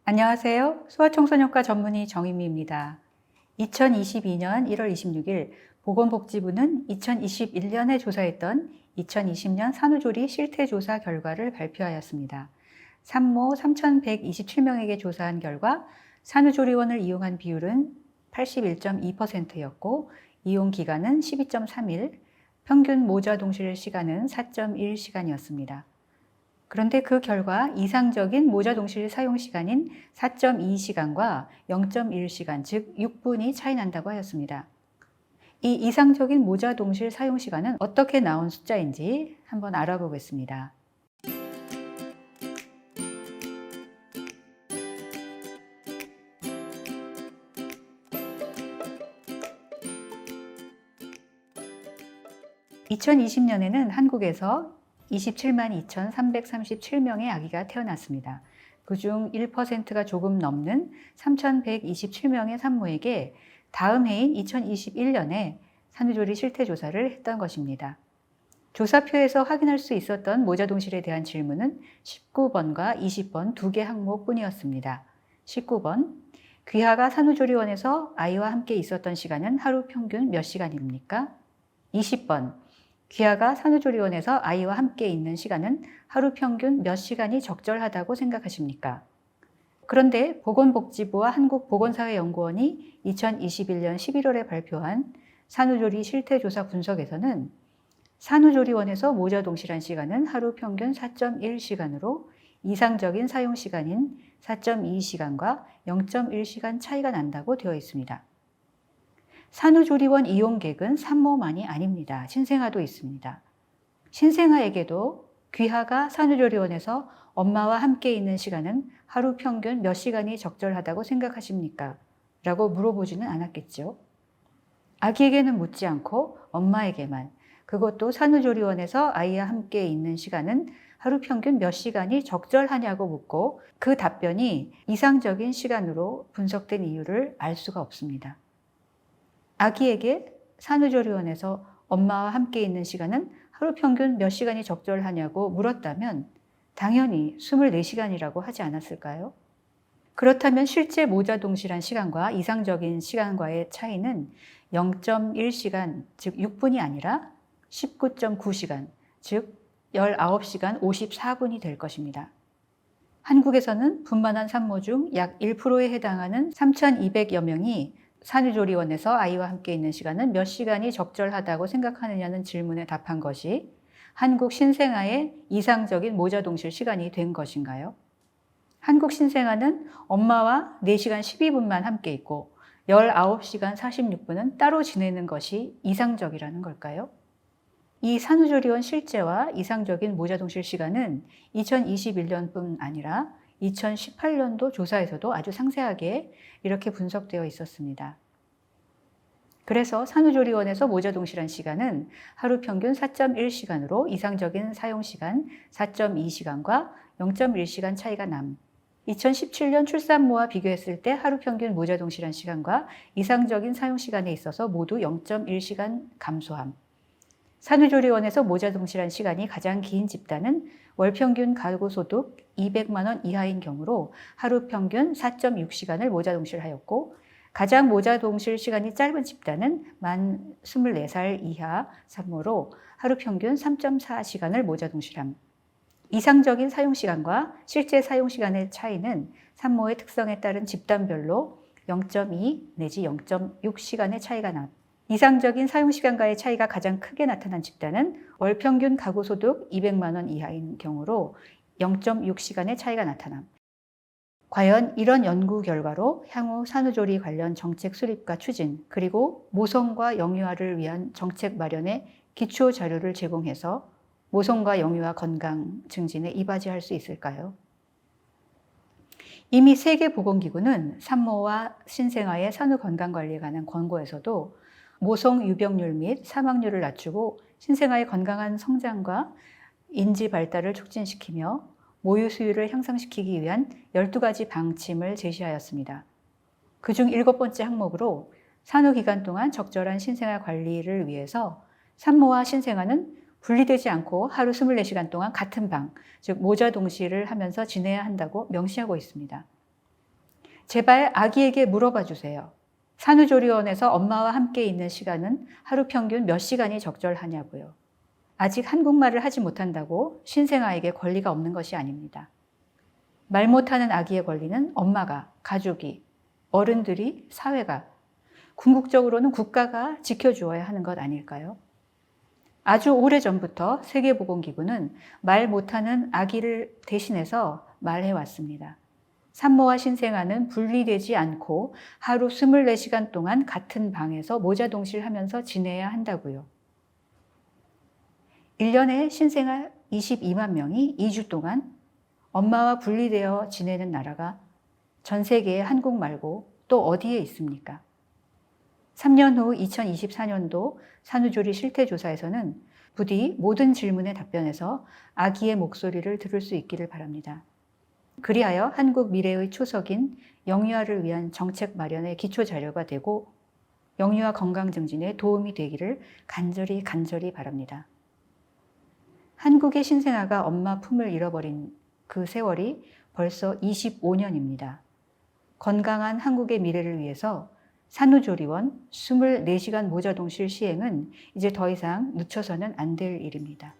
안녕하세요. 소아청소년과 전문의 정희미입니다. 2022년 1월 26일 보건복지부는 2021년에 조사했던 2020년 산후조리 실태조사 결과를 발표하였습니다. 산모 3,127명에게 조사한 결과 산후조리원을 이용한 비율은 81.2%였고 이용 기간은 12.3일, 평균 모자 동실 시간은 4.1시간이었습니다. 그런데 그 결과 이상적인 모자 동실 사용 시간인 4.2시간과 0.1시간, 즉 6분이 차이 난다고 하였습니다. 이 이상적인 모자 동실 사용 시간은 어떻게 나온 숫자인지 한번 알아보겠습니다. (2020년에는) 한국에서 27만 2,337명의 아기가 태어났습니다. 그중 1%가 조금 넘는 3,127명의 산모에게 다음 해인 2021년에 산후조리 실태조사를 했던 것입니다. 조사표에서 확인할 수 있었던 모자동실에 대한 질문은 19번과 20번 두 개 항목뿐이었습니다. 19번, 귀하가 산후조리원에서 아이와 함께 있었던 시간은 하루 평균 몇 시간입니까? 20번, 귀하가 산후조리원에서 아이와 함께 있는 시간은 하루 평균 몇 시간이 적절하다고 생각하십니까? 그런데 보건복지부와 한국보건사회연구원이 2021년 11월에 발표한 산후조리 실태조사 분석에서는 산후조리원에서 모자 동실한 시간은 하루 평균 4.1시간으로 이상적인 사용 시간인 4.2시간과 0.1시간 차이가 난다고 되어 있습니다. 산후조리원 이용객은 산모만이 아닙니다. 신생아도 있습니다. 신생아에게도 귀하가 산후조리원에서 엄마와 함께 있는 시간은 하루 평균 몇 시간이 적절하다고 생각하십니까? 라고 물어보지는 않았겠죠. 아기에게는 묻지 않고 엄마에게만, 그것도 산후조리원에서 아이와 함께 있는 시간은 하루 평균 몇 시간이 적절하냐고 묻고 그 답변이 이상적인 시간으로 분석된 이유를 알 수가 없습니다. 아기에게 산후조리원에서 엄마와 함께 있는 시간은 하루 평균 몇 시간이 적절하냐고 물었다면 당연히 24시간이라고 하지 않았을까요? 그렇다면 실제 모자 동실한 시간과 이상적인 시간과의 차이는 0.1시간, 즉 6분이 아니라 19.9시간, 즉 19시간 54분이 될 것입니다. 한국에서는 분만한 산모 중 약 1%에 해당하는 3,200여 명이 산후조리원에서 아이와 함께 있는 시간은 몇 시간이 적절하다고 생각하느냐는 질문에 답한 것이 한국 신생아의 이상적인 모자 동실 시간이 된 것인가요? 한국 신생아는 엄마와 4시간 12분만 함께 있고 19시간 46분은 따로 지내는 것이 이상적이라는 걸까요? 이 산후조리원 실제와 이상적인 모자 동실 시간은 2021년뿐 아니라 2018년도 조사에서도 아주 상세하게 이렇게 분석되어 있었습니다. 그래서 산후조리원에서 모자 동실한 시간은 하루 평균 4.1시간으로 이상적인 사용시간 4.2시간과 0.1시간 차이가 남. 2017년 출산모와 비교했을 때 하루 평균 모자 동실한 시간과 이상적인 사용시간에 있어서 모두 0.1시간 감소함. 산후조리원에서 모자 동실한 시간이 가장 긴 집단은 월평균 가구소득 200만 원 이하인 경우로 하루 평균 4.6시간을 모자 동실하였고 가장 모자 동실 시간이 짧은 집단은 만 24살 이하 산모로 하루 평균 3.4시간을 모자 동실함. 이상적인 사용시간과 실제 사용시간의 차이는 산모의 특성에 따른 집단별로 0.2 내지 0.6시간의 차이가 남. 이상적인 사용시간과의 차이가 가장 크게 나타난 집단은 월평균 가구소득 200만 원 이하인 경우로 0.6시간의 차이가 나타남. 과연 이런 연구 결과로 향후 산후조리 관련 정책 수립과 추진, 그리고 모성과 영유아를 위한 정책 마련에 기초 자료를 제공해서 모성과 영유아 건강 증진에 이바지할 수 있을까요? 이미 세계보건기구는 산모와 신생아의 산후건강관리에 관한 권고에서도 모성 유병률 및 사망률을 낮추고 신생아의 건강한 성장과 인지 발달을 촉진시키며 모유 수유를 향상시키기 위한 12가지 방침을 제시하였습니다. 그중 7번째 항목으로 산후기간 동안 적절한 신생아 관리를 위해서 산모와 신생아는 분리되지 않고 하루 24시간 동안 같은 방, 즉 모자 동실을 하면서 지내야 한다고 명시하고 있습니다. 제발 아기에게 물어봐 주세요. 산후조리원에서 엄마와 함께 있는 시간은 하루 평균 몇 시간이 적절하냐고요. 아직 한국말을 하지 못한다고 신생아에게 권리가 없는 것이 아닙니다. 말 못하는 아기의 권리는 엄마가, 가족이, 어른들이, 사회가, 궁극적으로는 국가가 지켜주어야 하는 것 아닐까요? 아주 오래전부터 세계보건기구는 말 못하는 아기를 대신해서 말해왔습니다. 산모와 신생아는 분리되지 않고 하루 24시간 동안 같은 방에서 모자동실하면서 지내야 한다고요. 1년에 신생아 22만 명이 2주 동안 엄마와 분리되어 지내는 나라가 전 세계에 한국 말고 또 어디에 있습니까? 3년 후 2024년도 산후조리 실태조사에서는 부디 모든 질문에 답변해서 아기의 목소리를 들을 수 있기를 바랍니다. 그리하여 한국 미래의 초석인 영유아를 위한 정책 마련의 기초 자료가 되고 영유아 건강 증진에 도움이 되기를 간절히 바랍니다. 한국의 신생아가 엄마 품을 잃어버린 그 세월이 벌써 25년입니다. 건강한 한국의 미래를 위해서 산후조리원 24시간 모자동실 시행은 이제 더 이상 늦춰서는 안 될 일입니다.